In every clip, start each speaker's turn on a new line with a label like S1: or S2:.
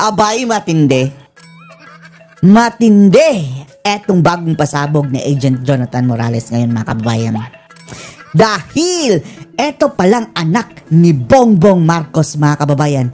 S1: Abay, matindi. Matindi. Etong bagong pasabog ni Agent Jonathan Morales ngayon, mga kababayan. Dahil eto palang anak ni Bongbong Marcos, mga kababayan.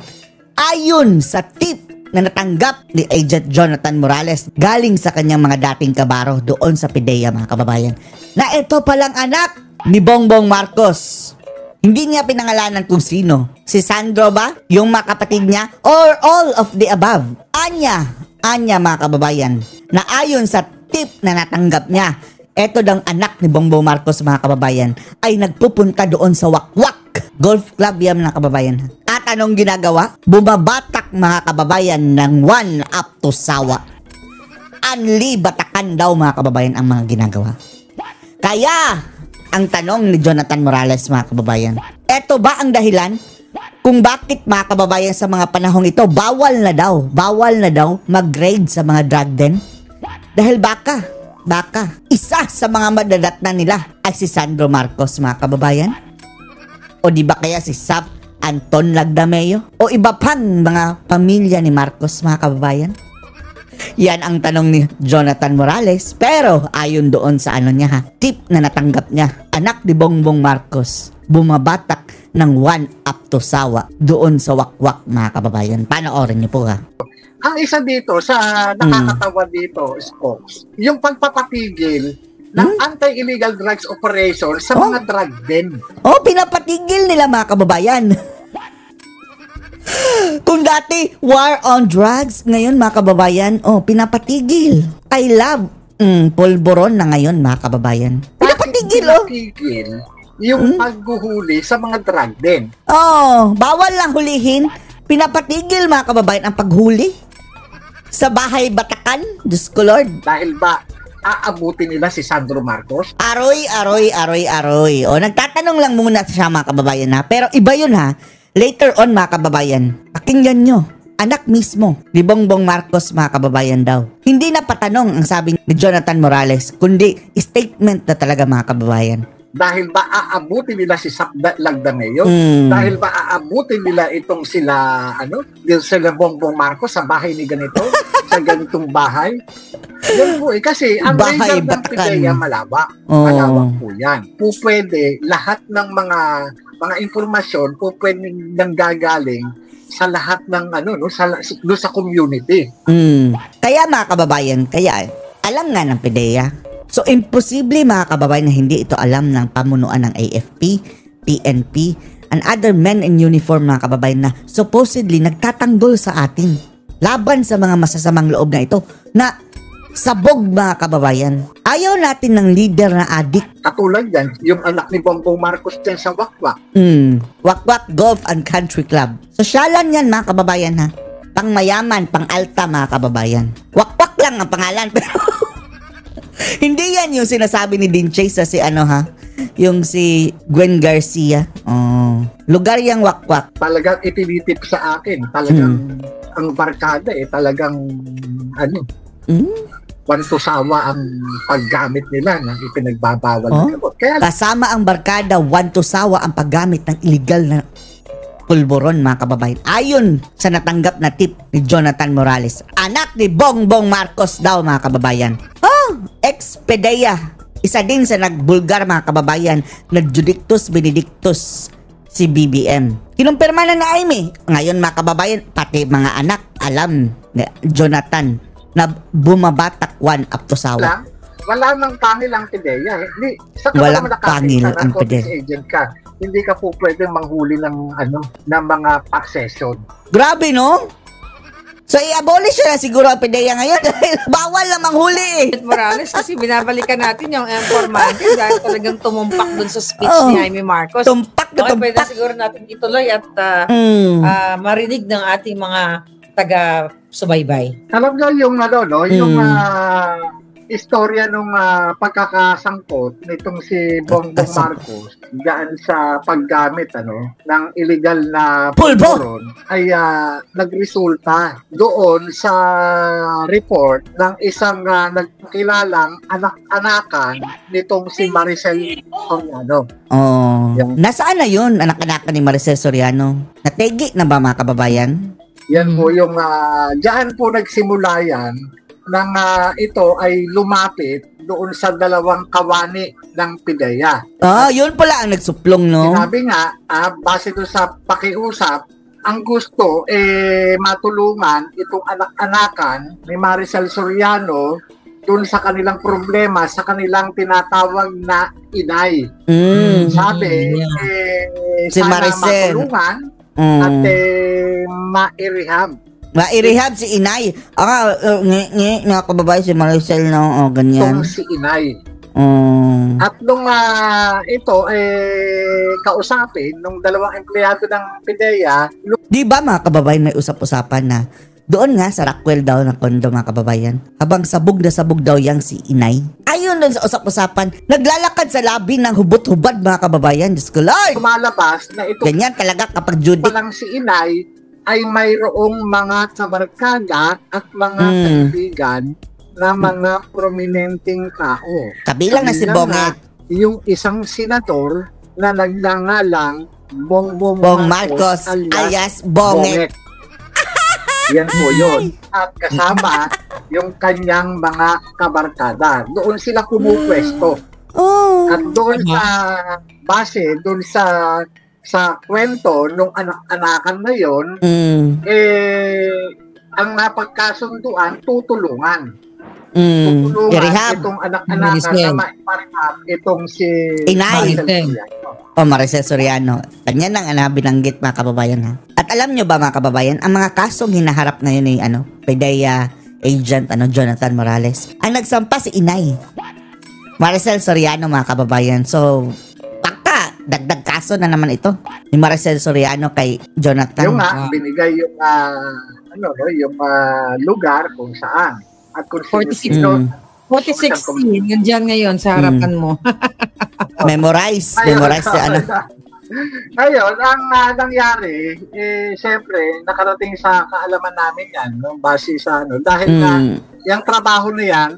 S1: Ayon sa tip na natanggap ni Agent Jonathan Morales galing sa kanyang mga dating kabaro doon sa PIDEA, mga kababayan, na eto palang anak ni Bongbong Marcos. Hindi niya pinangalanan kung sino. Si Sandro ba? Yung mga kapatid niya? Or all of the above? Anya, mga kababayan, na ayon sa tip na natanggap niya, eto dang anak ni Bongbong Marcos, mga kababayan, ay nagpupunta doon sa Wakwak Golf Club yan, mga kababayan. At anong ginagawa? Bumabatak, mga kababayan, ng 1 up to sawa. Anli batakan daw, mga kababayan, ang mga ginagawa. Kaya, ang tanong ni Jonathan Morales, mga kababayan, eto ba ang dahilan kung bakit, mga kababayan, sa mga panahong ito, bawal na daw mag-grade sa mga drug den? Dahil baka, isa sa mga madadatnan nila ay si Sandro Marcos, mga kababayan? O di ba kaya si Sap Anton Lagdameo? O iba pang mga pamilya ni Marcos, mga kababayan? Yan ang tanong ni Jonathan Morales. Pero ayon doon sa tip na natanggap niya, anak ni Bongbong Marcos, bumabatak ng 1 up to sawa doon sa Wakwak, mga kababayan. Panoorin niyo po, ha.
S2: Ang isa dito sa nakakatawa dito, Spokes, yung pagpapatigil ng anti-illegal drugs operation sa mga drug den.
S1: Pinapatigil nila, mga kababayan. Kung dati war on drugs, ngayon, mga kababayan, pinapatigil. I love pulburon na ngayon, mga kababayan. Pinapatigil,
S2: yung paghuhuli sa mga drug den.
S1: Bawal lang hulihin. Pinapatigil, mga kababayan, ang paghuli sa bahay batakan. Diyos ko, Lord.
S2: Dahil ba aabutin nila si Sandro Marcos?
S1: Aroy. Nagtatanong lang muna siya, mga kababayan, ha. Pero iba yun, ha. Later on, mga kababayan, pakinggan nyo. Anak mismo ni Bongbong Marcos, mga kababayan daw. Hindi na patanong ang sabi ni Jonathan Morales, kundi statement na talaga, mga kababayan.
S2: Dahil ba aabutin nila si Sap Lagdameo? Dahil ba aabutin nila itong sila Bongbong Marcos sa bahay ni ganito? Sa ganitong bahay? Yan po kasi ang radar ng PIDEA malawak po yan. Pwede lahat ng mga informasyon pwede nang gagaling sa lahat ng sa community.
S1: Kaya, mga kababayan, alam nga ng PIDEA. So, imposible, mga kababayan, na hindi ito alam ng pamunuan ng AFP, PNP, and other men in uniform, mga kababayan, na supposedly nagtatanggol sa atin laban sa mga masasamang loob na ito na sabog, mga kababayan. Ayaw natin ng leader na adik.
S2: Katulad yan, yung anak ni Bongbong Marcos dyan sa Wakwak.
S1: Wakwak Golf and Country Club. Sosyalan yan, mga kababayan, ha. Pang mayaman, pang alta, mga kababayan. Wakwak lang ang pangalan, pero hindi yan yung sinasabi ni Dean Chase sa yung si Gwen Garcia. Lugar yang Wakwak.
S2: Talagang itinitip sa akin. Talagang ang barkada talagang wantusawa ang paggamit nila ng ipinagbabawal na gamot.
S1: Kasama ang barkada, wantusawa ang paggamit ng illegal na pulburon, mga kababayan. Ayon sa natanggap na tip ni Jonathan Morales, anak ni Bongbong Marcos daw, mga kababayan. Ex-PIDEA. Isa din sa nagbulgar, mga kababayan, nag-judictus benedictus si BBM. Kinumpirma na Amy. Ngayon, mga kababayan, pati mga anak, alam ni Jonathan na bumabatak 1 up to sawa.
S2: Wala nang pangil ang PIDEA.
S1: Walang pangil ang PIDEA.
S2: Agent ka, hindi ka po pwedeng manghuli ng mga accession.
S1: Grabe, no? So, i-abolish na siguro ang PIDEA ngayon dahil bawal na manghuli.
S3: Morales, kasi binabalikan natin yung informante dahil talagang tumumpak dun sa speech ni Jaime Marcos.
S1: Tumpak na tumpak.
S3: Pwede siguro natin ituloy at marinig ng ating mga taga-subaybay.
S2: Alam nyo yung yung istorya nung pagkakasangkot nitong si Bongbong Marcos daan sa paggamit ng illegal na pulburon ay nagresulta doon sa report ng isang nagkilalang anak-anakan nitong si Maricel Soriano.
S1: Nasaan na yun, anak-anakan ni Maricel Soriano? Nategi na ba, mga kababayan?
S2: Yan po yung, diyan po nagsimula yan nang ito ay lumapit doon sa dalawang kawani ng PIDEA.
S1: Yun pala ang nagsuplong, no?
S2: Sinabi nga, base doon sa pakiusap, ang gusto matulungan itong anak-anakan ni Maricel Soriano doon sa kanilang problema, sa kanilang tinatawag na inay. Sabi,
S1: si
S2: sana
S1: Maricel
S2: matulungan at ma-rehab.
S1: Ma-rehab si inay. Mga kababayan, si Maricel, no? Ganyan.
S2: Itong si inay. At nung ito kausapin nung dalawang empleyado ng PIDEA,
S1: di ba mga kababayan, may usap-usapan na doon nga sa Rockwell daw na kondo, mga kababayan, habang sabog na sabog daw yang si inay. Ayon doon sa usap-usapan, naglalakad sa labi ng hubot-hubad, mga kababayan. Diyos ko, Lord!
S2: Lumalabas na ito
S1: ganyan talaga kapag Judy.
S2: Palang si inay ay mayroong mga kabarkada at mga kaibigan na mga prominenteng tao.
S1: Kabilang na si Bonget.
S2: Yung isang senador na nagngangalang Bongbong
S1: Marcos alias Bonget.
S2: Yan po yun. At kasama yung kanyang mga kabarkada. Doon sila kumupwesto. At doon sa base, doon sa kwento nung anak-anakan na yun, ang napagkasunduan, tutulungan.
S1: I-rehab
S2: itong anak-anakan na ma-rehab itong si
S1: inay.
S2: Maricel
S1: Maricel Soriano.
S2: Soriano.
S1: Ganyan ang binanggit, mga kababayan, ha. At alam nyo ba, mga kababayan, ang mga kasong hinaharap ngayon ni PIDEA agent Jonathan Morales, ang nagsampa si inay Maricel Soriano, mga kababayan. So dagdag kaso na naman ito ni Maricel Soriano kay Jonathan.
S2: Yung binigay yung yung lugar kung saan at kung
S3: 46 yun dyan ngayon sa harapan mo.
S1: Memorize
S2: Ngayon, ang nangyari, siyempre, nakarating sa kaalaman namin yan, no, base sa dahil na yung trabaho na yan,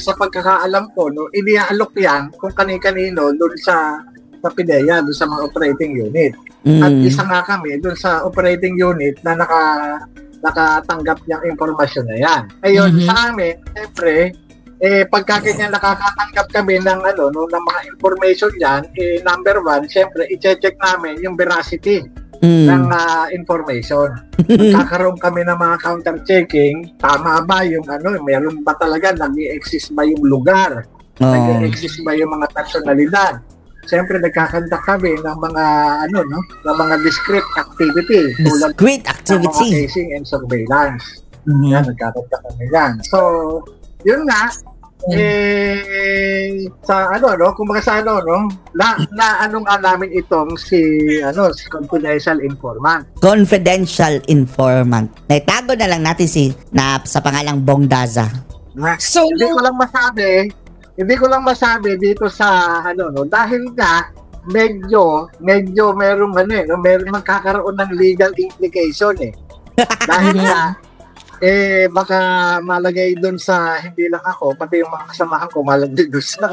S2: sa pagkakaalam ko, no, iniaalok yan kung kani-kanino doon sa PIDEA, doon sa mga operating unit. At isa nga kami doon sa operating unit na nakatanggap niyang informasyon na yan. Ayun, sa amin, siyempre, pagka ganyan nakakatanggap kami ng ng mga information yan, number one, siyempre, i-check namin yung veracity ng information. Magkakaroon kami ng mga counter-checking, tama ba yung meron ba talaga, nag-i-exist ba yung lugar, nag-i-exist ba yung mga personalidad. Siyempre, nagkakandak kami ng mga, ng mga discrete activity.
S1: Discrete activity.
S2: Ng mga casing and surveillance. Yan, nagkakandak kami yan. So, yun nga, sa kumbaga sa namin itong si confidential informant.
S1: Confidential informant. Naitago na lang natin sa pangalang Bong Daza.
S2: So, hindi ko lang masabi dito sa dahil nga medyo merong merong magkakaroon ng legal implication dahil nga baka malagay doon sa hindi lang ako pati yung mga kasamahan ko malagay doon sa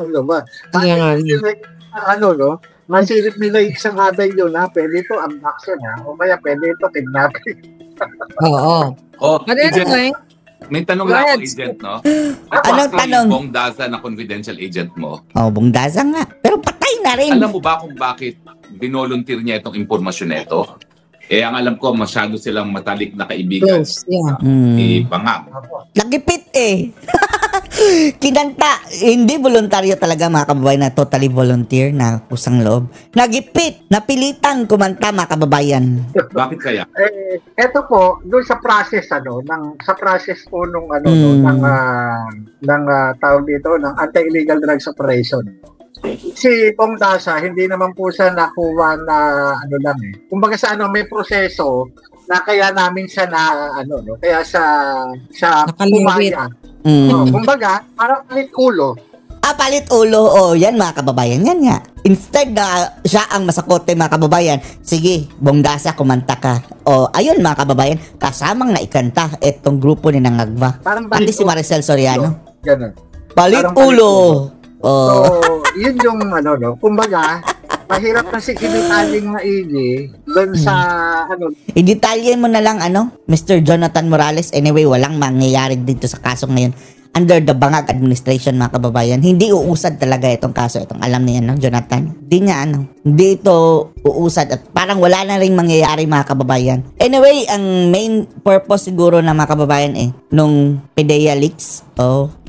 S2: masilip nila isang haday yun pwede ito abduction o kaya pwede ito kidnapping.
S3: But anyway,
S4: may tanong lang ako, agent, no?
S1: Anong tanong?
S4: Bong Daza na confidential agent mo.
S1: Bong Daza nga. Pero patay na rin.
S4: Alam mo ba kung bakit binolunteer niya itong impormasyon na ito? Ang alam ko, masyado silang matalik na kaibigan.
S3: Yes, yeah.
S4: Pangam.
S1: Nagipit Kinanta. Hindi voluntaryo talaga, mga kababayan, na totally volunteer na kusang loob. Nagipit. Napilitang kumanta, mga kababayan.
S4: Bakit kaya?
S2: Eto po, doon sa process sa process po nung ng tawag dito ng anti-illegal drugs operation. Si Bong Daza, hindi naman po siya nakuha na kumbaga sa may proseso na kaya namin siya kaya sa pumaya. Kumbaga, parang palit ulo.
S1: Palit ulo. Yan, mga kababayan. Yan nga. Instead na siya ang masakote, mga kababayan, sige, Bong Daza, kumanta ka. Ayun, mga kababayan, kasamang naikanta itong grupo ni Nangagva. Pati si Maricel Soriano.
S2: Ganun.
S1: Palit ulo.
S2: So, yun yung kumbaga, Mahirap kasi kinitaling maigi doon sa
S1: I-detalyin mo na lang Mr. Jonathan Morales. Anyway, walang mangyayari dito sa kaso ngayon. Under the Bangag administration, mga kababayan. Hindi uusad talaga itong kaso. Itong alam niya, Jonathan. Hindi niya, hindi ito uusad. At parang wala na rin mangyayari, mga kababayan. Anyway, ang main purpose siguro na mga kababayan nung PDEA leaks,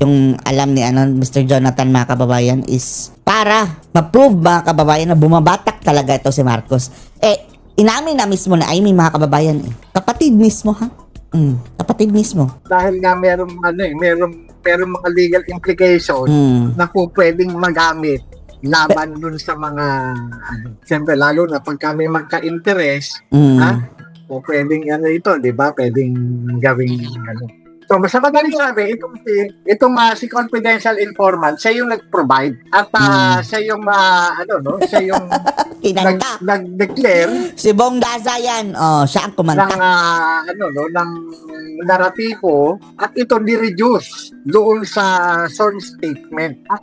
S1: yung alam ni Mr. Jonathan, mga kababayan, is para ma-prove, mga kababayan, na bumabatak talaga ito si Marcos. Inamin na mismo na Amy, mga kababayan. Kapatid mismo, ha? Kapatid mismo.
S2: Dahil nga merong mga legal implication na po pwedeng magamit laban dun sa mga siyempre lalo na pag kami magka-interest o pwedeng ito, di ba? Pwedeng gawing So, sa madaling sabi, itong si confidential informant, siya yung nag-provide at siya yung siya yung nag-declare
S1: si Bong Daza yan. Siya ang kumanta
S2: ng naratibo at ito ni-reduce doon sa sworn statement. At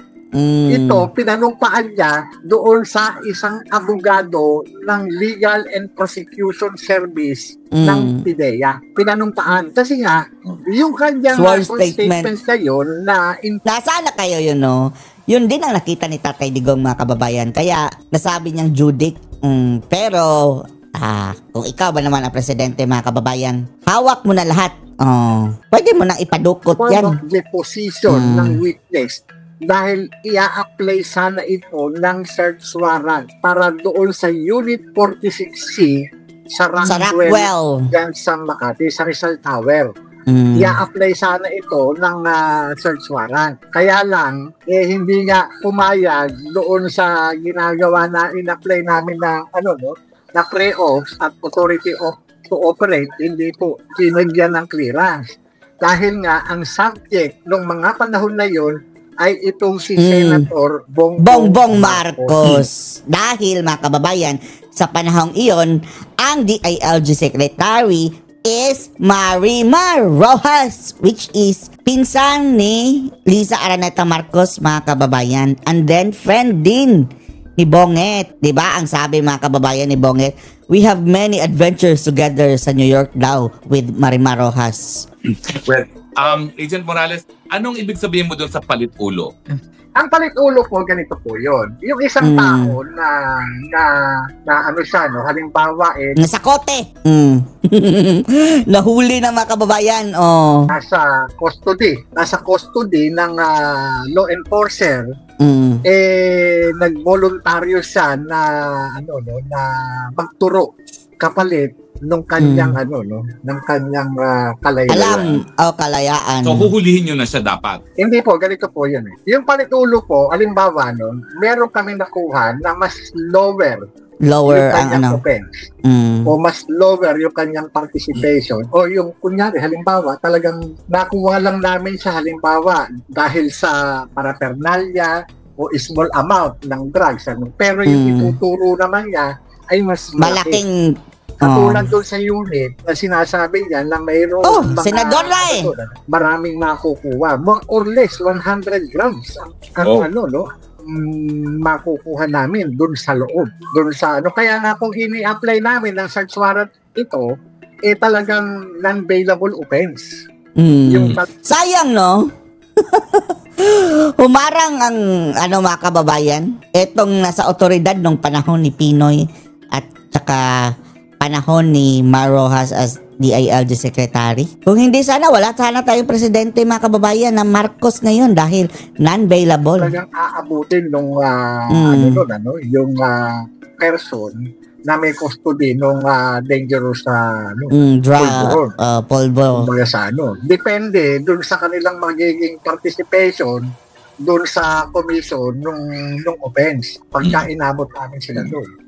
S2: ito, pinanumpaan niya doon sa isang abogado ng Legal and Prosecution Service ng PDEA. Pinanumpaan. Kasi nga, yung kanyang
S1: sworn
S2: statement na yun na...
S1: Nasaan na kayo yun, Yun din ang nakita ni Tatay Digong, mga kababayan. Kaya, nasabi niyang judic. Pero, kung ikaw ba naman ang presidente, mga kababayan, hawak mo na lahat. Pwede mo nang ipadukot yan.
S2: Form of deposition ng witness. Dahil ia-apply sana ito ng search warrant para doon sa Unit 46C sa Rockwell dyan sa Makati, sa Rizal Tower. Ia-apply sana ito ng search warrant. Kaya lang, hindi nga pumayag doon sa ginagawa na in-apply namin na na pre-ops at authority to operate, hindi po sinagyan ng clearance. Dahil nga, ang subject ng mga panahon na yon ay itong si Senator
S1: Bongbong Marcos. Dahil, mga kababayan, sa panahong iyon, ang DILG Secretary is Marimar Rojas, which is pinsan ni Liza Araneta Marcos, mga kababayan. And then, friend din ni Bonget. Diba? Ang sabi, mga kababayan, ni Bonget, we have many adventures together sa New York daw with Marimar Rojas.
S4: Well, Agent Morales, anong ibig sabihin mo doon sa palit-ulo?
S2: Ang palit-ulo po, ganito po yun. Yung isang tao na halimbawa
S1: nasa kote. Nahuli na, mga kababayan.
S2: Nasa custody ng law enforcer. Nagboluntaryo siya na na magturo kapalit nung kanyang ng kanyang kalayaan.
S1: Kalayaan.
S4: So huhulihin niyo na siya dapat.
S2: Hindi po, ganito po 'yun eh. Yung palit-ulo po, halimbawa meron kami nakuha na mas lower ang offense. O mas lower yung kanyang participation. O yung kunyari, halimbawa, talagang nakuha lang namin siya halimbawa dahil sa paraphernalia o small amount ng drugs. Pero yung ituturo naman niya ay mas
S1: malaking
S2: katulad doon sa unit na sinasabi niya na mayroong
S1: senador na
S2: maraming makukuha. More or less 100 grams ang makukuha namin doon sa loob. Doon sa kaya nga kung ini-apply namin ng search warrant ito, talagang non-bailable offense.
S1: Sayang, no? Humarang ang mga kababayan, etong nasa otoridad nung panahon ni Pinoy at saka panahon ni Mar Rojas as DILG Secretary. Kung hindi sana, wala sana tayong presidente, mga kababayan, na Marcos ngayon dahil non-bailable.
S2: Talagang aabutin nung yung person na may custody nung dangerous
S1: polvo.
S2: Depende dun sa kanilang magiging participation dun sa commission nung offense pagka inabot namin sila doon.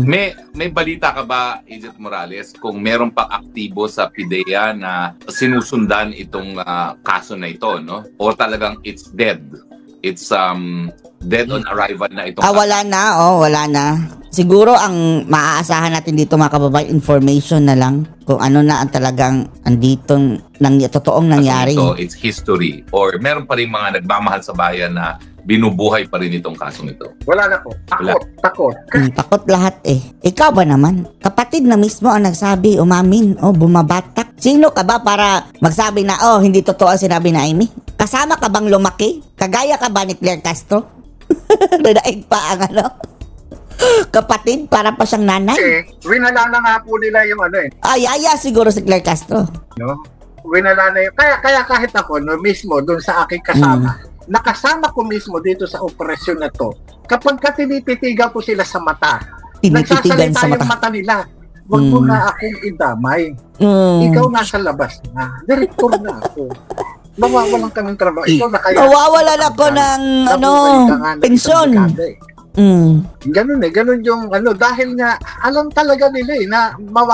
S4: May balita ka ba, Agent Morales, kung meron pang aktibo sa PDEA na sinusundan itong kaso na ito, no? O talagang it's dead? It's dead on arrival na itong kaso?
S1: Wala na. Siguro ang maaasahan natin dito, mga kababayan, information na lang kung ano na ang talagang andito totoong nangyari.
S4: So it's history or meron pa rin mga nagmamahal sa bayan na binubuhay pa rin itong kasong ito?
S2: Wala na po. Takot.
S1: Takot lahat eh. Ikaw ba naman? Kapatid na mismo ang nagsabi, umamin, bumabatak. Sino ka ba para magsabi na, hindi totoo ang sinabi na Amy? Kasama ka bang lumaki? Kagaya ka ba ni Claire Castro? Nadaig pa ang kapatid para pa siyang nanay?
S2: Winala na nga po nila yung
S1: yaya siguro si Claire Castro.
S2: No? Winala na yun. Kaya kahit ako, mismo, doon sa aking kasama, nakasama ko mismo dito sa operasyon na to, kapag tinititigan ko sila sa mata, nagsasalita yung mata nila, wag mo na akong idamay. Ikaw nasa labas na. Direktor na ako. Mawawalan kaming trabaho. Ikaw na kaya.
S1: Mawawalan ako ng pensyon.
S2: Ganun yung dahil nga alam talaga nila na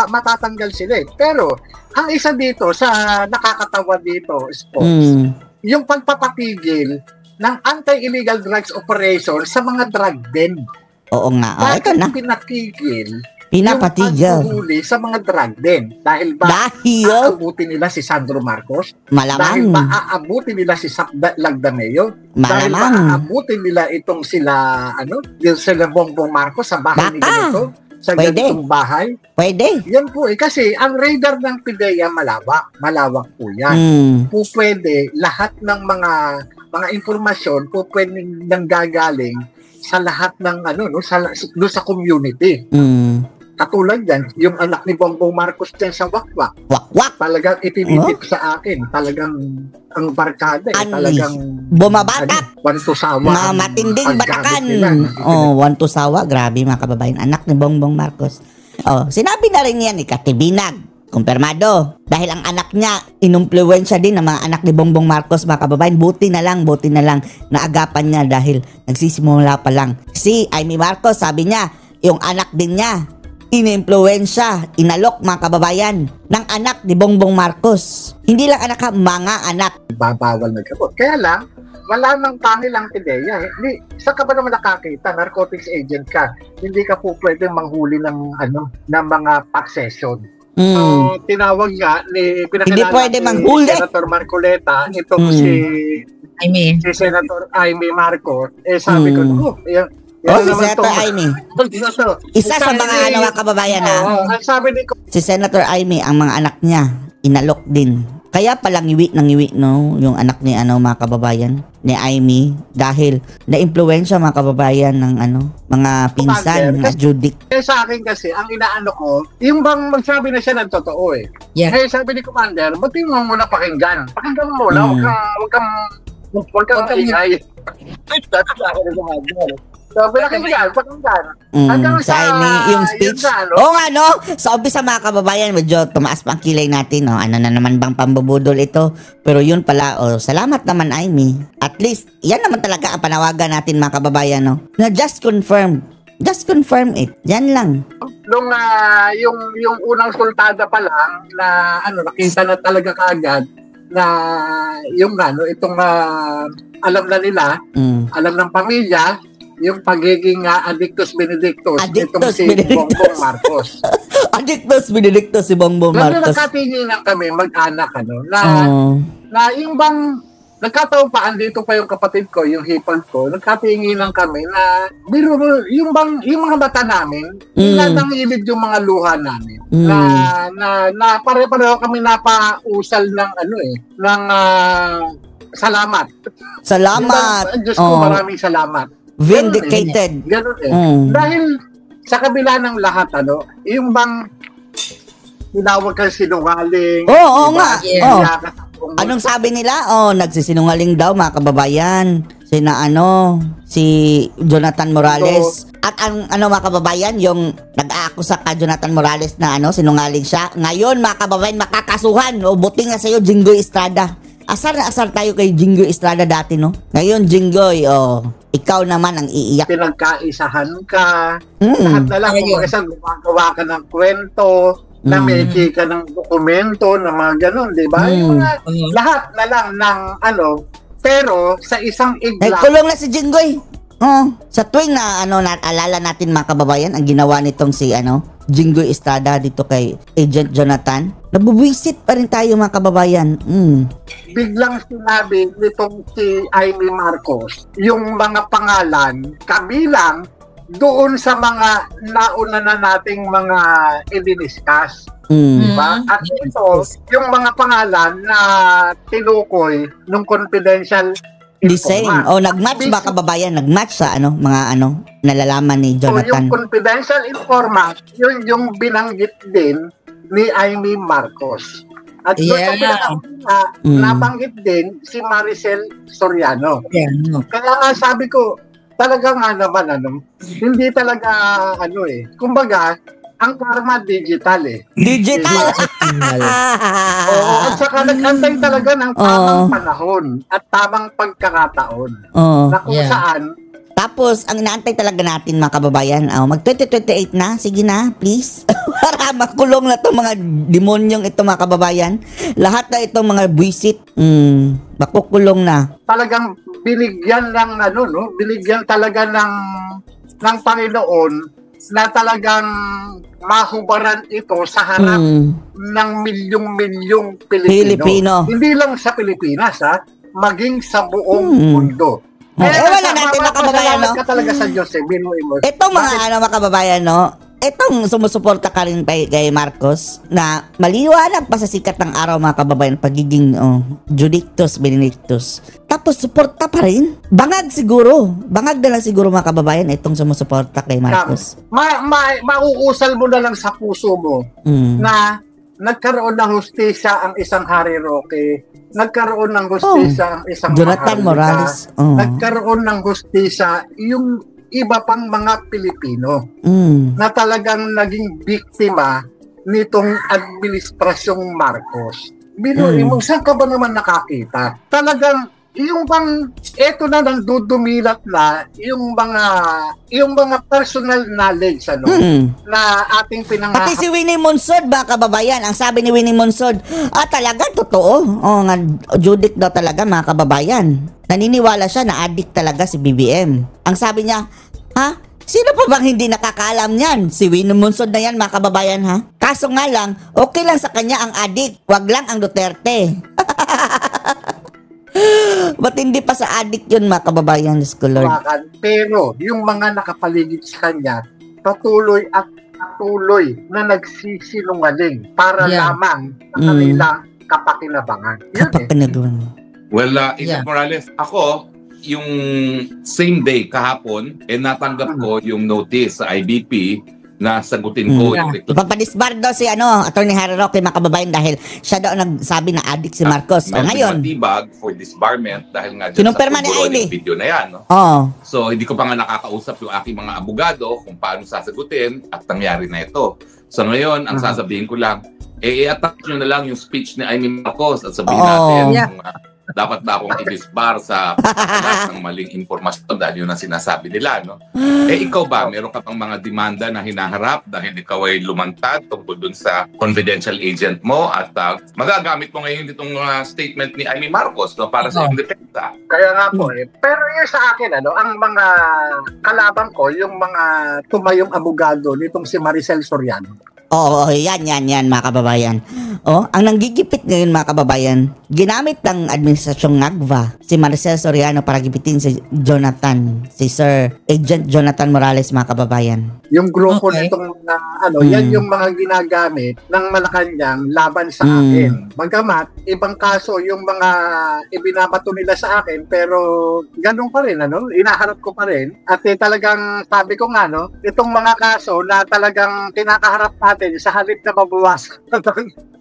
S2: matatanggal sila. Pero ang isa dito sa nakakatawa dito, Sports, yung pagpapatigil ng anti-illegal drugs operation sa mga drug den.
S1: Oo nga. Ito na.
S2: Pinapatigil. Yung paghuli sa mga drug den. Dahil aabutin nila si Sandro Marcos?
S1: Malamang.
S2: Dahil aabutin nila si Lagdameo?
S1: Malamang.
S2: Dahil aabutin nila itong sila Bongbong Marcos sa bahay ni ganito? Sa ganitong bahay?
S1: Pwede.
S2: Yan po kasi ang radar ng PIDEA malawak po yan. Po pwede lahat ng mga impormasyon po pwede nang gagaling sa lahat ng sa community. Katulad yan, yung anak ni Bongbong Marcos dyan sa Wakwak. Talagang itinitip sa akin. Talagang ang barkada talagang
S1: bumabatak.
S2: Wantusawa.
S1: Matinding batakan. Wantusawa. Grabe mga kababayan. Anak ni Bongbong Marcos. Sinabi na rin yan ni Katibinag. Kumpirmado. Dahil ang anak niya, inumpluwensya din ng mga anak ni Bongbong Marcos, mga kababayan. Buti na lang naagapan niya dahil nagsisimula pa lang. Si Amy Marcos, sabi niya, yung anak din niya, inimpluwensya, inalok mga kababayan ng anak ni Bongbong Marcos. Hindi lang anak mga anak.
S2: Babawal na gamot. Kaya lang, wala nang pangil ang PIDEA. Hindi, saan ka ba naman nakakita? Narcotics agent ka. Hindi ka po pwedeng manghuli ng mga pack session. So, tinawag nga
S1: hindi pwede manghuli.
S2: Senator Marcoleta, itong si Senator Amy Marcos. Sabi ko,
S1: si Senator Amy. Isa sa mga kababayan
S2: ang sabi ni
S1: si Senator Amy, ang mga anak niya, inalok din. Kaya palang iwi yung anak ni mga kababayan ni Amy dahil na-impluwensya mga kababayan ng mga pinsan ng Judic.
S2: Sa akin kasi ang inaano ko, yung bang magsabi na siya ng totoo sabi ni Commander, ba't mo muna pakinggan mo muna, huwag kang ingay. So, pakinggan.
S1: Sa Amy, yung speech. Sa umpisa mga kababayan, medyo tumaas pa ang kilay natin. Ano na naman bang pambubudol ito? Pero yun pala, salamat naman Amy. At least, yan naman talaga ang panawagan natin mga kababayan. Na just confirm it. Yan lang.
S2: Nung yung unang sultada pa lang na nakita na talaga kaagad na yung itong alam na nila, alam ng pamilya, yung pagiging Addictus Benedictus itong si Bongbong Marcos.
S1: Addictus Benedictus si Bongbong Marcos.
S2: Nagkatinginan kami mag-anak na yung bang nagkataon pa, andito pa yung kapatid ko, yung hipag ko, nagkatinginan kami na yung mga mata namin, nangilid yung mga luha namin. Na pare-pareho kami napausal ng ng salamat. Diyos ko, maraming salamat.
S1: Vindicated.
S2: Ganun Dahil sa kabila ng lahat, yung bang tinawag ka sinungaling.
S1: Oo nga. Anong sabi nila? Nagsisinungaling daw mga kababayan. Si Jonathan Morales. At ang mga kababayan, yung nag-aakusa ka Jonathan Morales na sinungaling siya. Ngayon mga kababayan, makakasuhan. Buti nga sa'yo, Jinggoy Estrada. Asar na asar tayo kay Jinggoy Estrada dati, no? Ngayon, Jinggoy, ikaw naman ang iiyak.
S2: Pinagkaisahan ka. Lahat na lang kung isang gumagawa ka ng kwento, namedi ka ng dokumento, na mga ganun, di ba? Yung mga, lahat na lang ng pero sa isang iglap.
S1: Nagkulong na si Jinggoy. Sa tuwing na, naalala natin mga kababayan, ang ginawa nitong si Jinggoy Estrada dito kay Agent Jonathan. Nabubuisit pa rin tayo mga kababayan.
S2: Biglang sinabi nitong si Amy Marcos, yung mga pangalan, kabilang doon sa mga nauna na nating mga i-discuss. Diba? At ito, yung mga pangalan na tinukoy nung confidential
S1: Design. Nag-match ba kababayan? Nag-match sa mga nalalaman ni Jonathan.
S2: Yung confidential informant, yun yung binanggit din ni Amy Marcos. At nabanggit din si Maricel Soriano. Kaya nga sabi ko, talaga nga naman, hindi talaga, kumbaga, ang karma digital
S1: Digital!
S2: At saka nag-antay talaga ng tamang panahon at tamang pagkakataon. Na kung saan.
S1: Tapos, ang inaantay talaga natin mga kababayan, mag-2028 na, sige na, please. Para makulong na itong mga demonyong ito mga kababayan. Lahat na itong mga buwisit, makukulong na.
S2: Talagang binigyan lang, binigyan talaga ng Panginoon na talagang mahubaran ito sa harap ng milyong-milyong Pilipino. Hindi lang sa Pilipinas, maging sa buong mundo.
S1: Wala natin mga kababayan,
S2: ka talaga sa Diyos, binuin mo.
S1: Itong mga mga kababayan, itong sumusuporta ka rin kay Marcos na maliwanag pa sa sikat ng araw mga kababayan pagiging Judictus Benedictus. Tapos suporta pa rin. Bangag na lang siguro mga kababayan itong sumusuporta kay Marcos.
S2: Mauusal mo na lang sa puso mo na nagkaroon ng hustisya ang isang Harry Roque, nagkaroon ng hustisya ang isang
S1: Jonathan Morales,
S2: nagkaroon ng hustisya yung iba pang mga Pilipino na talagang naging biktima nitong administrasyong Marcos. Binuin mo, saan ka ba naman nakakita? Talagang yung eto na nang dudumilat na yung mga personal knowledge na ating pinangahat.
S1: Pati si Winnie Monsod ba kababayan, ang sabi ni Winnie Monsod, talaga totoo. Nga Judic daw talaga mga kababayan. Naniniwala siya na addict talaga si BBM. Ang sabi niya, sino pa bang hindi nakakaalam niyan? Si Winnie Monsod na yan mga kababayan Kaso nga lang, okay lang sa kanya ang addict, wag lang ang Duterte. Ba't hindi pa sa addict yun mga kababayan, Lord?
S2: Pero yung mga nakapaligid sa kanya, patuloy na nagsisinungaling para lamang sa kanilang kapakinabangan.
S4: Well, Agent Morales, ako, yung same day kahapon, natanggap ko yung notice sa IBP na sagutin ko.
S1: Papadisbar daw si Attorney Harry Roque mga kababayan dahil siya daw nagsabi na addict si Marcos. Ngayon,
S4: matibag for disbarment dahil nga dyan
S1: kinumpirma
S4: sa
S1: ni
S4: yung video na yan. So, hindi ko pa nga nakakausap yung aking mga abogado kung paano sasagutin at nangyari na ito. So, ngayon, ang sasabihin ko lang, i-attach nyo na lang yung speech ni Amy Marcos at sabihin natin kung dapat na akong i-disbar sa pagkakas ng maling informasyon dahil yun ang sinasabi nila. Ikaw ba, meron ka pang mga demanda na hinaharap dahil ikaw ay lumantad tungkol dun sa confidential agent mo at magagamit mo ngayon itong statement ni Amy Marcos para sa iyong depensa?
S2: Kaya nga po Pero yun sa akin, ang mga kalaban ko, yung mga tumayong abogado nitong si Maricel Soriano.
S1: Yan mga kababayan. Ang nanggigipit ngayon mga kababayan, ginamit ng administrasyong NAGVA si Maricel Soriano para gipitin si Jonathan, si Sir Agent Jonathan Morales mga kababayan.
S2: Yung grupo nitong yan yung mga ginagamit ng Malacanang laban sa akin. Bagamat ibang kaso yung mga ibinabato nila sa akin, pero ganun pa rin inaharap ko pa rin. At talagang sabi ko nga itong mga kaso na talagang kinakaharap natin sa halip na mabawasan.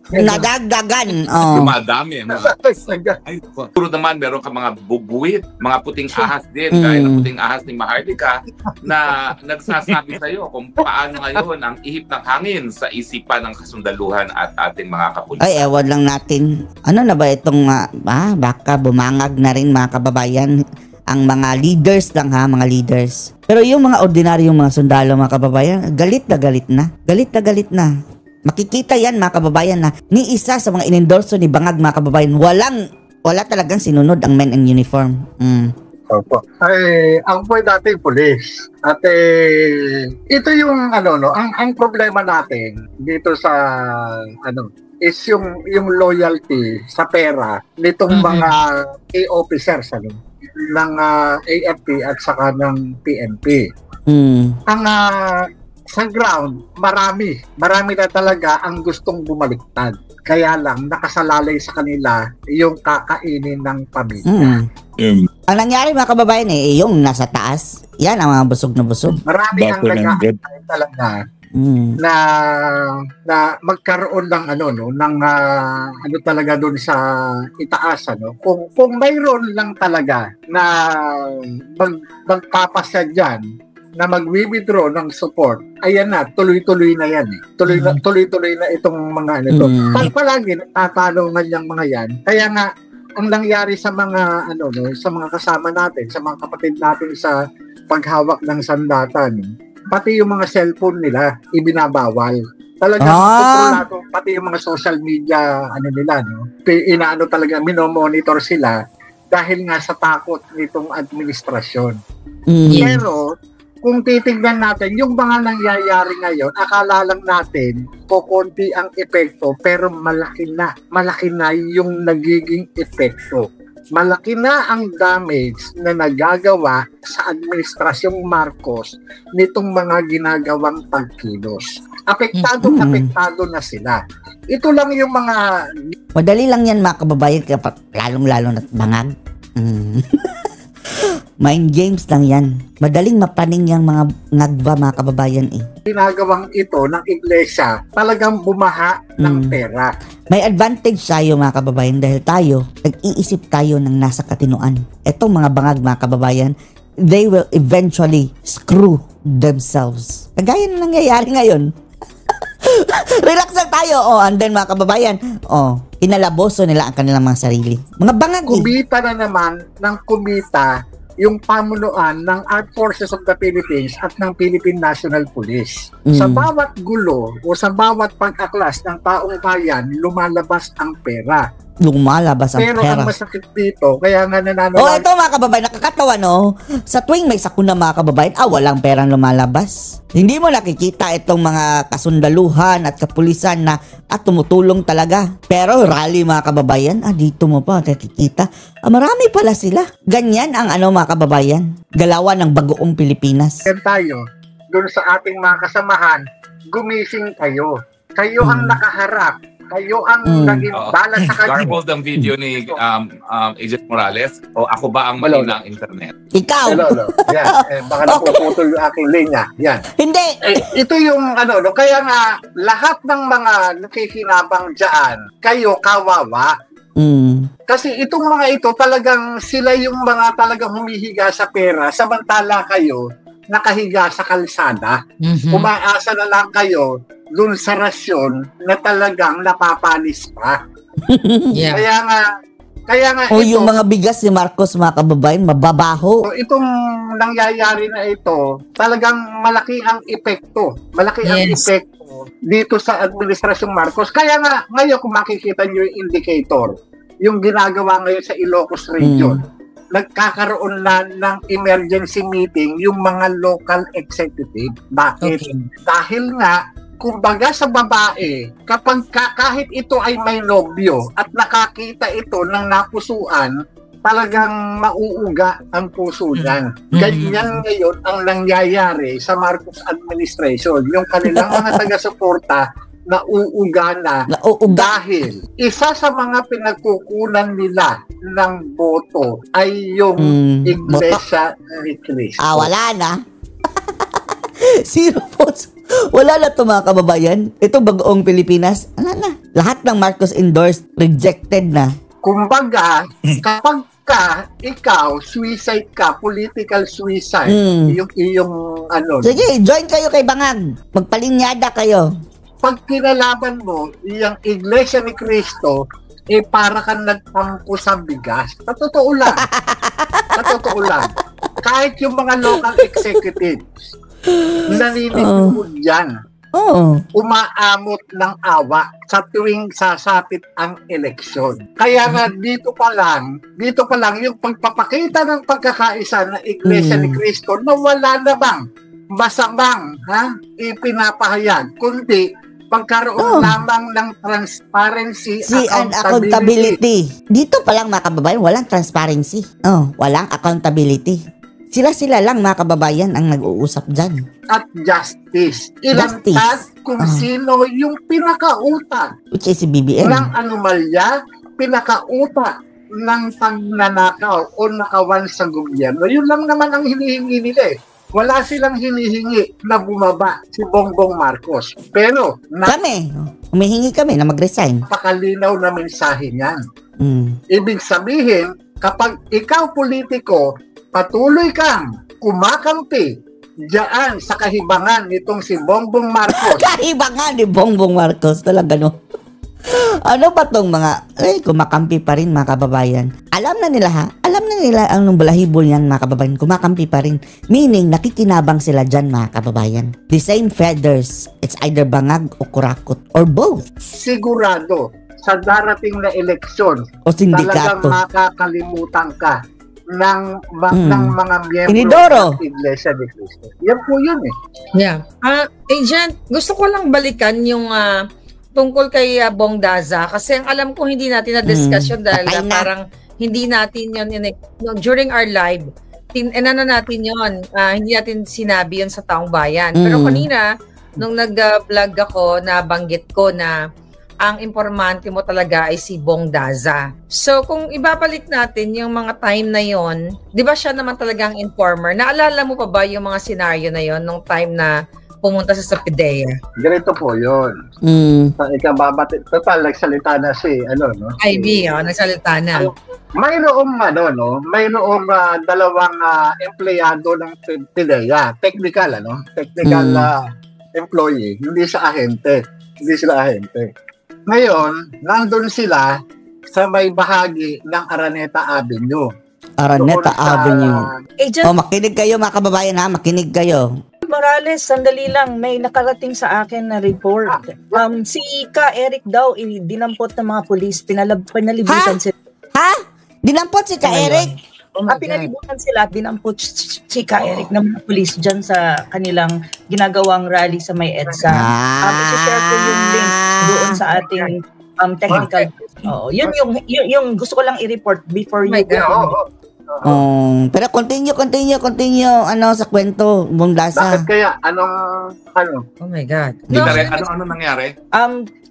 S1: Nadagdagan.
S4: Dumadami. Puro naman meron ka mga bubuwit, mga puting ahas din, gaya ng puting ahas ni Maharlika na nagsasabi sa iyo kung paano ngayon ang ihip ng hangin sa isipan ng kasundaluhan at ating mga kapulisan.
S1: Ay, ewan lang natin. Ano na ba itong baka bumangag na rin mga kababayan ang mga leaders lang mga leaders. Pero yung mga ordinaryong mga sundalo mga kababayan, galit na galit na. Galit na galit na. Makikita yan mga kababayan na ni isa sa mga inendorso ni Bangag mga kababayan, wala talagang sinunod ang men in uniform.
S2: Opo. Ako po dati pulis. At ito yung ang problema natin dito sa is yung loyalty sa pera nitong mga officers ng AFP at saka ng PNP. Ang sa ground, marami na talaga ang gustong bumaliktad. Kaya lang, nakasalalay sa kanila yung kakainin ng pamilya.
S1: Ang nangyari mga kababayan yung nasa taas, yan ang mga busog na busog.
S2: Marami ang nag-aantay talaga na magkaroon ng talaga doon sa itaas kung mayroon lang talaga na magpapasya diyan na mag-withdraw ng support, ayan na, tuloy-tuloy na yan. Tuloy-tuloy na itong mga palagi nagtatanungan yung mga yan. Kaya nga, ang nangyari sa mga sa mga kasama natin, sa mga kapatid natin sa paghawak ng sandatan, pati yung mga cellphone nila ibinabawal. Talagang kontrolado, pati yung mga social media talaga minomonitor sila dahil nga sa takot nitong administrasyon. Pero kung titignan natin, yung mga nangyayari ngayon, akala lang natin kukunti ang epekto, pero malaki na yung nagiging epekto. Malaki na ang damage na nagagawa sa administrasyong Marcos nitong mga ginagawang pagkilos. Apektado na sila. Ito lang yung mga...
S1: Madali lang yan mga kababayan, kapag lalong-lalo na't bangag. Mind games lang yan. Madaling mapaning yung mga ngagba mga kababayan
S2: Ginagawang ito ng iglesia, talagang bumaha ng pera.
S1: May advantage tayo mga kababayan dahil tayo, nag-iisip tayo ng nasa katinuan. Etong mga bangag mga kababayan, they will eventually screw themselves. Kagaya na nangyayari ngayon. Relax lang tayo. And then mga kababayan, inalaboso nila ang kanilang mga sarili. Mga bangag
S2: kumita na naman ng kumita yung pamunuan ng Armed Forces of the Philippines at ng Philippine National Police. Sa bawat gulo o sa bawat pag-aklas ng taong bayan, lumalabas ang pera. Pero ang masakit dito, kaya nga nananawagan.
S1: Ito mga kababayan, nakakatawa sa tuwing may sakuna mga kababayan, walang perang lumalabas. Hindi mo nakikita itong mga kasundaluhan at kapulisan na tumutulong talaga. Pero rally mga kababayan, dito mo pa nakikita. Marami pala sila. Ganyan ang mga kababayan, galawan ng bagoong Pilipinas.
S2: Yan tayo, doon sa ating mga kasamahan, gumising kayo. Kayo ang nakaharap. Kayo ang naging balas sa kanya.
S4: Garbled ang video ni Agent Morales o ako ba ang mali ng internet?
S1: Ikaw!
S2: Hello. Yan. Baka napuputol yung aking linya. Yan.
S1: Hindi!
S2: Ito yung kaya nga lahat ng mga nakikinabang dyan, kayo kawawa. Kasi itong mga ito talagang sila yung mga talagang humihiga sa pera samantala kayo nakahiga sa kalsada. Umaasa na lang kayo dun sa rasyon na talagang napapanis pa. Kaya nga ito,
S1: yung mga bigas ni Marcos mga kababayan, mababaho.
S2: So, itong nangyayari na ito, talagang malaki ang epekto. Malaki ang epekto dito sa Administrasyong Marcos. Kaya nga, ngayon kung makikita nyo yung indicator, yung ginagawa ngayon sa Ilocos Region, nagkakaroon na ng emergency meeting yung mga local executive. Bakit? Dahil nga, kumbaga sa babae, kahit ito ay may nobyo at nakakita ito ng napusuan, talagang mauuga ang puso niyan. Ganyan ngayon ang nangyayari sa Marcos administration. Yung kanilang mga taga-suporta nauuga na dahil isa sa mga pinagkukunan nila ng boto ay yung Iglesia ni Cristo.
S1: Wala na. Zero votes. Wala na ito mga kababayan. Ito bagoong Pilipinas. Wala na. Lahat ng Marcos endorsed, rejected na.
S2: Kumbaga, kapag ikaw, suicide ka, political suicide, yung
S1: Sige, join kayo kay Bangag. Magpalinyada kayo.
S2: Pag kinalaban mo, yung Iglesia ni Cristo, para kang nagtampo sa bigas. Sa totoo lang. Kahit yung mga local executives, naninigod yan.
S1: Oo.
S2: umaamot ng awa sa tuwing sasapit ang eleksyon. Kaya nga dito pa lang yung pagpapakita ng pagkakaisa ng Iglesia ni Cristo na wala namang masamang ipinapahayag, kundi pagkaroon lamang ng transparency
S1: and accountability. Dito pa lang mga kababayan, walang transparency. Walang accountability. Sila lang mga kababayan ang nag-uusap dyan.
S2: At justice. Ilantad kung sino yung pinakautak.
S1: Which is si BBM.
S2: Ng anomalya, pinakautak ng pagnanakaw o nakawan sa gobyerno. Yun lang naman ang hinihingi nila Wala silang hinihingi na bumaba si Bongbong Marcos. Pero,
S1: humihingi kami na mag-resign.
S2: Napakalinaw na mensahe niyan. Ibig sabihin, kapag ikaw politiko, patuloy kang kumakampi diyan sa kahibangan nitong si Bongbong Marcos.
S1: Kahibangan ni Bongbong Marcos, talaga no? Ano ba tong mga kumakampi pa rin mga kababayan? Alam na nila ang balahibo niyan mga kababayan, kumakampi pa rin. Meaning, nakikinabang sila dyan mga kababayan. The same feathers, it's either bangag o kurakot or both.
S2: Sigurado, sa darating na eleksyon,
S1: o sindikato,
S2: talagang makakalimutan ka ng mga miyembro
S1: Inidoro.
S2: ng Iglesia ni Cristo. Yan po yun
S3: Yeah. Agent, gusto ko lang balikan yung tungkol kay Bong Daza kasi ang alam ko hindi natin na-discuss yun dahil parang hindi natin yun during our live natin yun, hindi natin sinabi yun sa taong bayan. Pero kanina nung nag-vlog ako, nabanggit ko na ang informante mo talaga ay si Bong Daza. So kung ibabalik natin yung mga time na yon, di ba siya naman talagang informer? Naalala mo pa ba yung mga senaryo na yon nung time na pumunta sa PIDEA?
S2: Ganito po yun. Ikababatid. Total, nagsalita na si,
S3: IB, nagsalita na.
S2: Mayroong, mayroong dalawang empleyado ng PIDEA. Technical, employee. Hindi sila ahente. Ngayon, nandun sila sa may bahagi ng Araneta Avenue.
S1: Avenue. Makinig kayo mga kababayan makinig kayo.
S5: Morales, sandali lang, may nakarating sa akin na report. Si Ka Eric daw, dinampot ng mga pulis, pinalibutan sila.
S1: Dinampot si Ka Eric?
S5: Pinalibutan sila at dinampot si Ka Eric ng mga pulis dyan sa kanilang ginagawang rally sa may EDSA. I-share ko yung link doon sa ating technical. Yun yung gusto ko lang i-report before you go.
S1: Pero continue sa kwento, Bong Daza.
S2: Bakit kaya? Ano?
S3: Oh my God.
S4: Ano nangyari?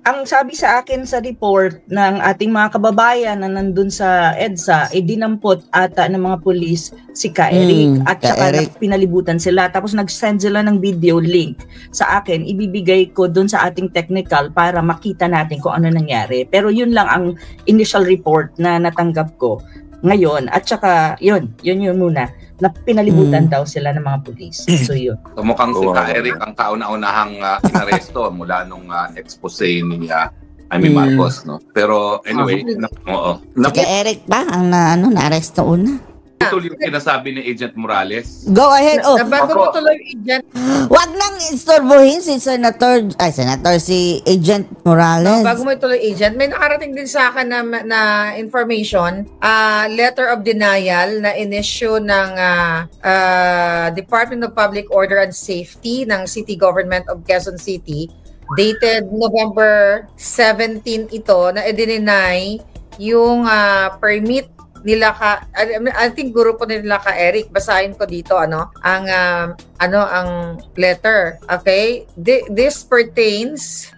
S5: Ang sabi sa akin sa report ng ating mga kababayan na nandun sa EDSA, dinampot ata ng mga pulis si Ka Eric at saka pinalibutan sila. Tapos nag-send sila ng video link sa akin. Ibibigay ko dun sa ating technical para makita natin kung ano nangyari. Pero yun lang ang initial report na natanggap ko ngayon. At saka yun muna. Na pinalibutan daw sila ng mga pulis. So yun.
S4: Mukhang si Ka Eric ang kauna-unahang inaresto mula nung expose ni Marcos, no? Pero anyway,
S1: Si Ka Eric ba ang na-aresto una?
S4: Ito yung sinasabi ni Agent Morales.
S1: Go ahead.
S3: Bago mo tuloy, Agent.
S1: Wag nang istorbohin si si Agent Morales.
S3: Bago mo ituloy, Agent, may nakarating din sa akin na information, letter of denial na in-issue ng Department of Public Order and Safety ng City Government of Quezon City, dated November 17 ito, na i-deny yung permit nila I think grupo nila Ka Eric, basahin ko dito ang letter. Okay? This pertains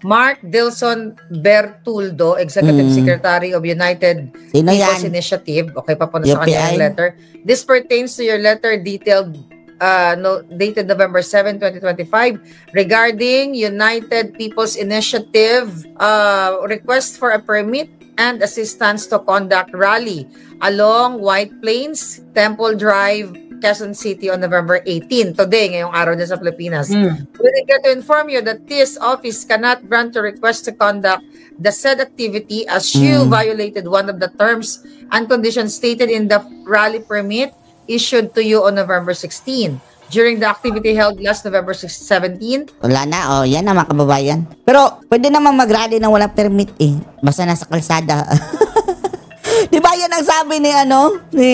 S3: Mark Dilson Bertuldo, Executive Secretary of United People's Initiative. Okay, papunta sa kanya yung letter. This pertains to your letter detailed dated November 7, 2025 regarding United People's Initiative request for a permit and assistance to conduct rally along White Plains, Temple Drive, Quezon City on November 18. Today, ngayong araw din sa Pilipinas. We regret to inform you that this office cannot grant a request to conduct the said activity as you violated one of the terms and conditions stated in the rally permit issued to you on November 16. during the activity held last November 17.
S1: Wala na, yan na mga kababayan. Pero, pwede naman mag-rally na walang permit basta nasa kalsada. Di ba yan ang sabi ni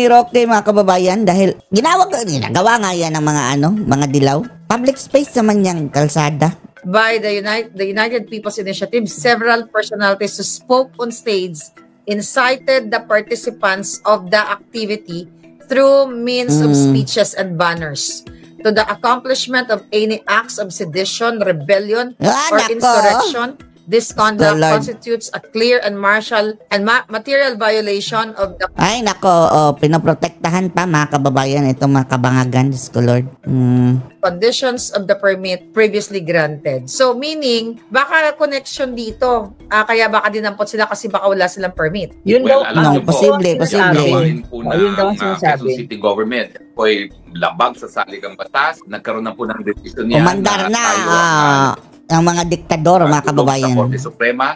S1: Roque, mga kababayan? Dahil, ginagawa nga yan ng mga dilaw. Public space naman yung kalsada.
S3: By the United People's Initiative, several personalities who spoke on stage incited the participants of the activity through means of speeches and banners to the accomplishment of any acts of sedition, rebellion, or insurrection. This conduct constitutes a clear and material violation of the...
S1: Ay, nako, pinoprotektahan pa mga kababayan itong mga kabangagan, Diyos ko Lord.
S3: Conditions of the permit previously granted. So, meaning, baka connection dito. Kaya baka dinampot sila kasi baka wala silang permit.
S5: Yun daw.
S1: Posible.
S4: Yun po
S5: Yun daw
S4: ng Quezon City government. Po'y labag sa saligang batas. Nagkaroon na po ng desisyon niya.
S1: Umandar na ang mga diktador, mga kababayan.
S4: Sa Korte Suprema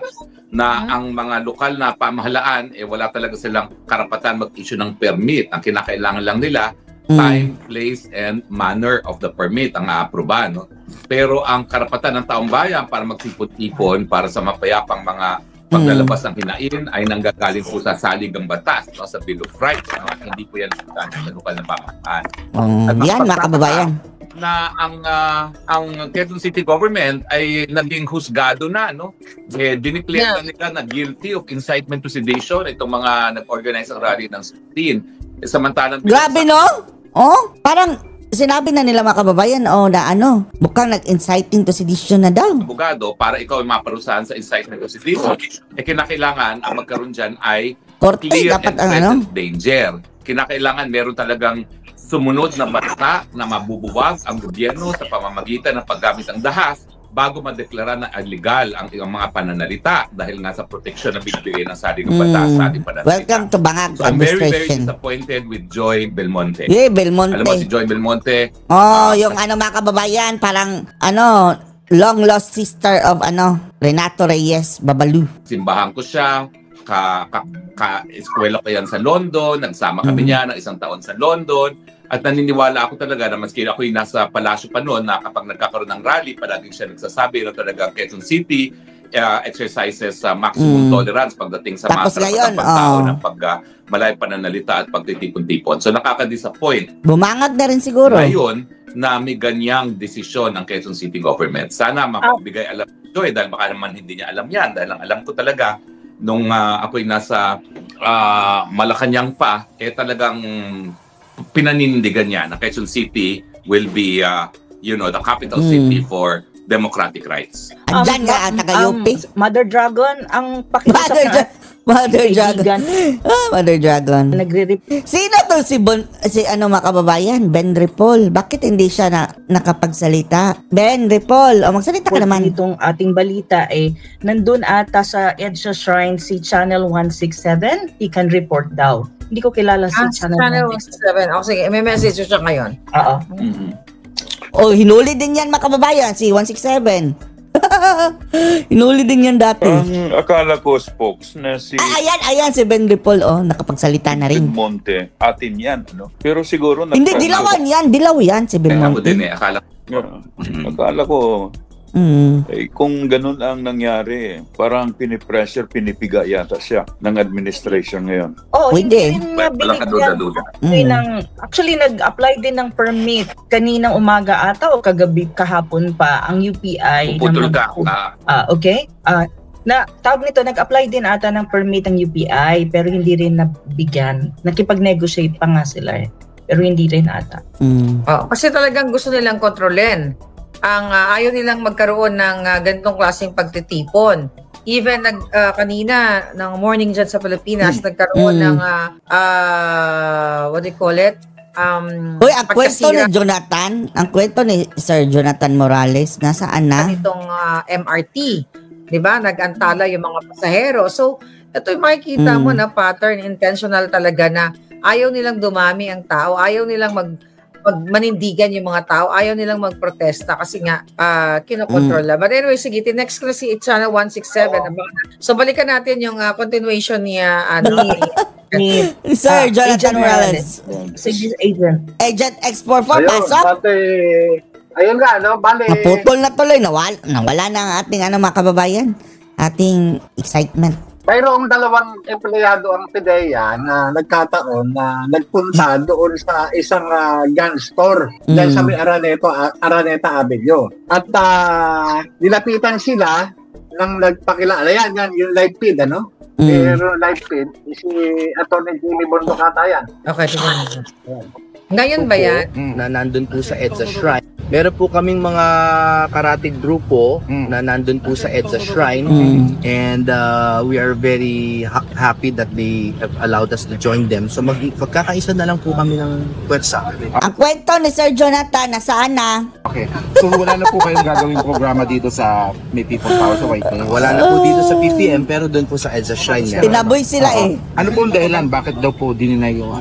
S4: na ang mga lokal na pamahalaan, wala talaga silang karapatan mag-issue ng permit. Ang kinakailangan lang nila, time, place, and manner of the permit ang aaproba. No? Pero ang karapatan ng taong bayan para magsipot-ipon para sa mapayapang mga paglalabas ng hinain ay nanggagaling po sa saligang batas, no? Sa Bill of Rights. No? Hindi po yan sa lokal na pamahalaan.
S1: Yan, mga kababayan.
S4: Na ang Quezon City government ay naging husgado na, no? Dineclare na nila na guilty of incitement to sedition itong mga nag-organize ang rally ng 16. Samantalang
S1: grabe, no? Parang sinabi na nila mga kababayan, na mukhang nag-inciting to sedition na daw.
S4: Abogado, para ikaw ay maparusahan sa incitement to sedition, kinakailangan ang magkaroon dyan ay
S1: Korte,
S4: clear
S1: dapat
S4: and present danger. Kinakailangan meron talagang sumunod na bata na mabubuwag ang gobyerno sa pamamagitan ng paggamit ng dahas bago madeklara na illegal ang mga pananalita dahil nasa proteksyon na bibigay ng saligang batas sa ating pananalita.
S1: Welcome to Bangag
S4: So I'm very, very
S1: administration.
S4: disappointed with Joy Belmonte.
S1: Belmonte.
S4: Alam mo si Joy Belmonte?
S1: Yung mga kababayan, parang long lost sister of Renato Reyes Babalu.
S4: Simbahan ko siya, ka-eskwela ko yan sa London, nagsama kami niya ng isang taon sa London. At naniniwala ako talaga na maski ako'y nasa palasyo pa noon na kapag nagkakaroon ng rally, palagi siya nagsasabi na talaga Quezon City exercises maximum tolerance pagdating sa mga karapatang pagtao ng malay pananalita at pagtitipon-tipon. So nakaka-disappoint.
S1: Bumangag na rin siguro.
S4: Ngayon na may ganyang desisyon ng Quezon City government. Sana mapagbigay alam ito dahil baka naman hindi niya alam yan. Dahil ang alam ko talaga nung ako'y nasa Malacanang pa, talagang pinanindigan niya na Quezon City will be the capital city for democratic rights.
S1: Andyan nga ang taga-UP.
S5: Mother Dragon ang pakiusap na
S1: Mother Dragon. Mother Dragon.
S5: Nagre-repeat.
S1: Sino to si mga kababayan? Ben Ripoll. Bakit hindi siya nakapagsalita? Ben Ripoll. Magsalita ka naman.
S5: Itong ating balita nandun ata sa EDSA Shrine si Channel 167. He can report daw. Hindi ko kilala si Channel
S3: 167. Sige, may message siya ngayon.
S5: Oo.
S1: Hinuli din yan mga kababayan, si 167. Hinuli din yan dati.
S6: Akala ko spokes na si
S1: ayan si Ben Ripoll, nakapagsalita na rin.
S6: Belmonte. Atin yan, Pero siguro
S1: hindi, dilaw yan si Belmonte.
S6: Akala ko kung ganun ang nangyari, parang pinipressure, pinipiga yata siya ng administration ngayon.
S1: Pwede.
S5: Actually, nag-apply din ng permit kaninang umaga ata o kagabi kahapon pa ang UPI.
S4: Puputol ka.
S5: Okay. Tawag nito, nag-apply din ata ng permit ang UPI pero hindi rin nabigyan. Nakipag-negotiate pa nga sila pero hindi rin ata.
S3: Kasi talagang gusto nilang kontrolin. Ayaw nilang magkaroon ng ganitong klaseng pagtitipon. Even kanina ng morning dyan sa Pilipinas, nagkaroon ng what do you call it?
S1: Ang kwento ni Jonathan, ang kwento ni Sir Jonathan Morales, nasaan na?
S3: Itong MRT, di ba? Nag-antala yung mga pasahero. So, ito yung makikita mo na pattern, intentional talaga na ayaw nilang dumami ang tao, ayaw nilang manindigan yung mga tao, ayaw nilang magprotesta kasi nga kinokontrol. But anyway, sige, next ko na si Channel 167. So balikan natin yung continuation ni
S1: Sir Jonathan Morales.
S5: Sige, agent.
S1: Agent X44, pasok.
S2: Ayun nga, no? Bale.
S1: Naputol na tuloy. Nawala na ang ating mga kababayan. Ating excitement.
S2: Mayroong dalawang empleyado ang PIDEA na nagkataon na nagpunta doon sa isang gun store dahil sa may Araneta Avenue. At nilapitan sila nang nagpakilala. Yan, yung live feed, ano? Pero live feed, si Atty. Jimmy Bondoc ata yan.
S3: Okay, ngayon ba yan?
S7: Na nandun po sa EDSA Shrine. Meron po kaming mga karate grupo na nandun po sa EDSA Shrine. And we are very happy that they have allowed us to join them. So magkakaisa na lang po kami ng pwersa.
S1: Ang kwento ni Sir Jonathan, nasaan na?
S8: Okay. So wala na po kayong gagawing programa dito sa May People Power sa White Hills?
S7: Wala na po dito sa PPM pero doon po sa EDSA Shrine.
S1: Tinaboy sila
S8: Ano po ang dahilan? Bakit daw po dininay yung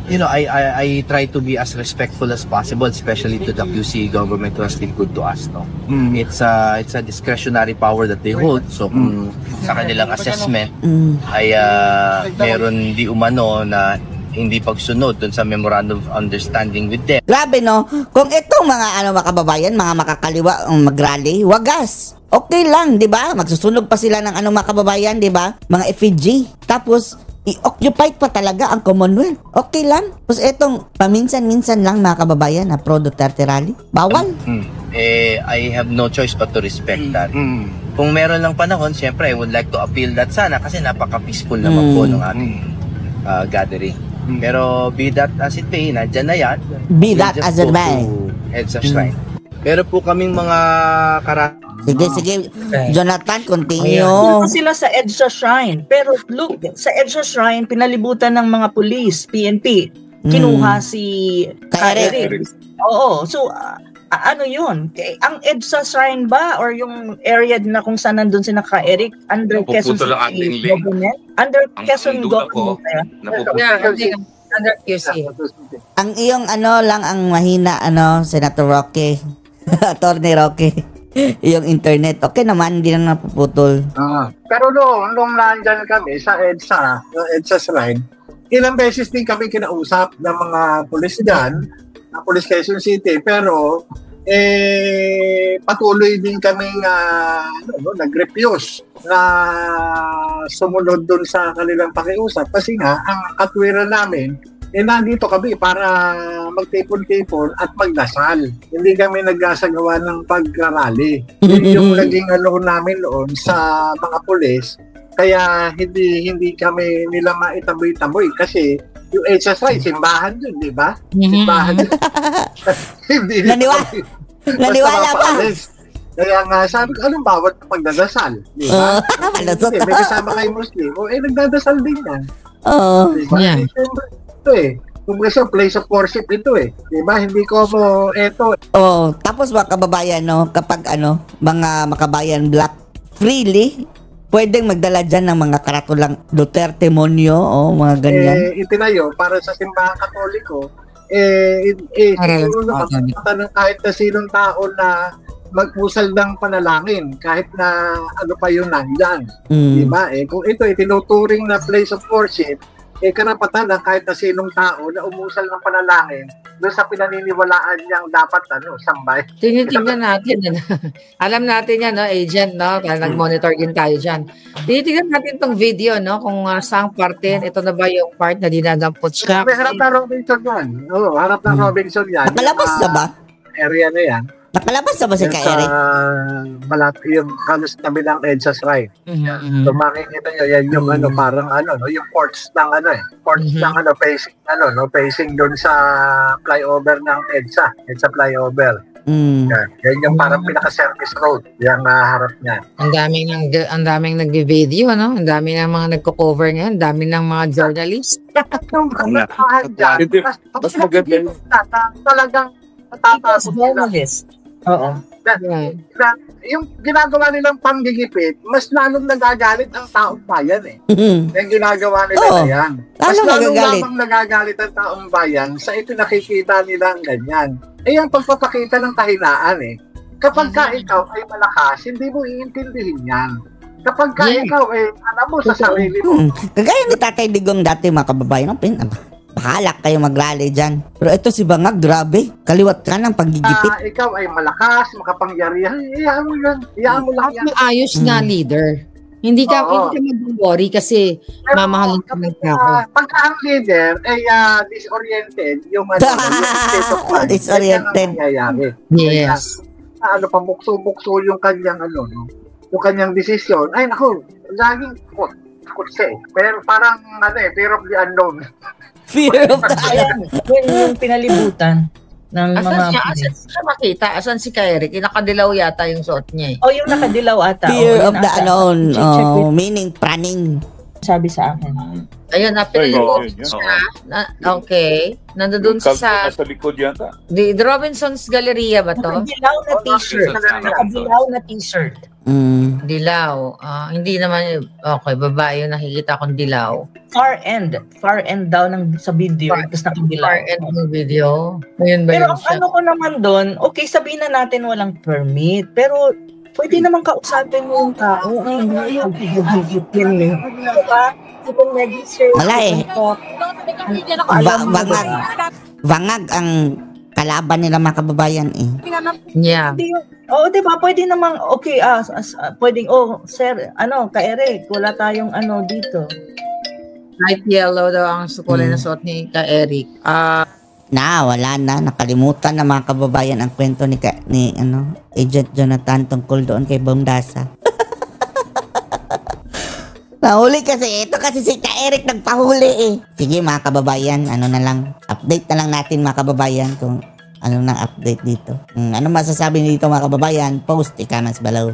S7: You know, I try to be as respectful as possible, especially to the QC government who has been good to us. No? It's a discretionary power that they hold. So kung sa kanilang assessment ay meron di umano na hindi pagsunod dun sa memorandum of understanding with them.
S1: Grabe, no? Kung itong mga kababayan, mga makakaliwa ang mag-rally, wagas. Okay lang, di ba? Magsusunog pa sila ng mga kababayan, di ba? Mga effigy. Tapos i-occupy pa talaga ang Commonwealth. Okay lang. Tapos itong paminsan-minsan lang mga kababayan na pro-Duterte rally. Bawal.
S7: I have no choice but to respect that. Kung meron lang panahon, siyempre, I would like to appeal that sana kasi napaka-peaceful naman po ng ating gathering. Pero be that as it may, nandyan na yan.
S1: Be that as it may.
S7: EDSA Shrine. Pero po kaming mga
S1: Sige. Jonathan, continue.
S5: Sila sa EDSA Shrine. Pero look, sa EDSA Shrine, pinalibutan ng mga police, PNP. Kinuha si Eric. Oo. So, ano yun? Ang EDSA Shrine ba? Or yung area na kung saan nandun si Eric? Under Quezon City government? Under Quezon government.
S3: Under QC.
S1: Ang iyong lang ang mahina, Senator Roque. Attorney Roque. Yung internet, okay naman, hindi na napuputol.
S2: Pero nung nandyan kami sa EDSA Shrine, ilang beses din kami kinausap ng mga pulis dyan, Police Quezon City, pero patuloy din kaming nag-refuse na sumunod dun sa kanilang pakiusap kasi nga, ang katwiran namin, nandito kami para magtipon-tipon at magdasal. Hindi kami nagsasagawa ng pag-rally. Yung naging namin noon sa mga pulis, kaya hindi kami nila maitaboy-taboy kasi yung EDSA Shrine, simbahan yun, di ba? Simbahan yun.
S1: Naniwala pa.
S2: Kaya nga, sabi ko, anong bawat pagdadasal? Di ba? May kasama kayo Muslim, nagdadasal din yan. Diba? Kung gusto, place of worship ito diba? Hindi ko
S1: tapos mga kababayan, kapag mga makabayan black freely, pwedeng magdala dyan ng mga karatulang Duterte Monyo, mga ganyan.
S2: Itinayo para sa simbahan Katoliko, kahit na sinong tao na mag-usal ng panalangin, kahit na pa yun nandyan. Diba? Kung ito tinuturing na place of worship, karapatan ng kahit na sinong tao na umusal ng panalangin doon sa pinaniniwalaan niyang dapat sambay.
S3: Tinitingnan natin. Alam natin yan, agent, nag-monitor din tayo dyan. Tinitingnan natin tong video, kung saang parte, ito na ba yung part na dinadampot siya?
S2: May harap na Robinson yan. Harap na Robinson yan.
S1: Nakalabas na ba?
S2: Area na yan.
S1: Nakalabas na ba si Eric?
S2: Yung halos tabi ng EDSA Shrine. So makikita nyo, yan yung parang yung ports ng ports ng facing facing doon sa flyover ng EDSA flyover. Yan yung parang pinaka-service road, yung harap niya.
S3: Ang daming nag-video, Ang dami ng mga nagko-cover ngayon, ang dami ng mga journalists.
S6: Mas maganda
S2: talagang
S5: journalist. Oo.
S2: Yung ginagawa nilang panggigipit, mas lalong nagagalit ang taong bayan Yung ginagawa nila na yan. Mas lalong lamang nagagalit ang taong bayan sa ito nakikita nila ang ganyan. Ang pagpapakita ng kahinaan Kapag ka ikaw ay malakas, hindi mo iintindihin yan. Kapag ikaw, alam mo sa sarili mo.
S1: Kagaya ni Tatay Digong dati, mga kababayan, bahala kayo magrally dyan. Pero ito si Bangag, grabe. Kaliwat ka ng panggigipit.
S2: Ikaw ay malakas, makapangyarihan. Iyaan mo yan. Iyaan mo lang yan.
S3: Maayos na leader. Hindi ka mag-worry kasi mamahalin ka ng tao.
S2: Pagka ang leader ay disoriented, yung state of mind.
S1: Disoriented.
S3: Yes.
S2: Pamukso-mukso yung kanyang yung kanyang desisyon. Ay, naku, laging takot siya eh. Pero parang fear of the unknown.
S1: Fear of the unknown.
S5: Yung pinalibutan ng
S3: Asan siya makita? Asan si Eric? Nakadilaw yata yung suot niya eh.
S5: Yung nakadilaw ata.
S1: Fear of the unknown. Meaning praning.
S5: Sabi sa akin.
S3: Ayun, napilibutan siya. Okay. Nandoon sa
S6: likod yata.
S3: The Robinson's Galleria ba to?
S5: Nakadilaw na t-shirt. Nakadilaw na t-shirt.
S3: Dilaw. Hindi naman, okay, babae yung nakikita kong dilaw.
S5: Far end daw sa video. Tapos nakadilaw.
S3: Far end ng video. Ayun ba
S5: pero
S3: yun siya?
S5: ko naman doon, okay, sabihin na natin walang permit. Pero pwede naman kausapin mo yung tao.
S1: Wala eh. Vangag ang kalaban nila, mga kababayan eh.
S3: Yeah.
S5: Diba? Pwede namang, okay, pwedeng, sir, ka-Eric, wala tayong dito.
S3: Light yellow daw ang kulay na suot ni ka-Eric.
S1: Wala na. Nakalimutan na, mga kababayan, ang kwento ni Agent Jonathan tungkol doon kay Bongdasa. Nahuli kasi. Ito kasi si ka-Eric nagpahuli eh. Sige, mga kababayan, update na lang natin, mga kababayan, kung ano nang update dito. Ano masasabi dito, mga kababayan? Post, i-comments below.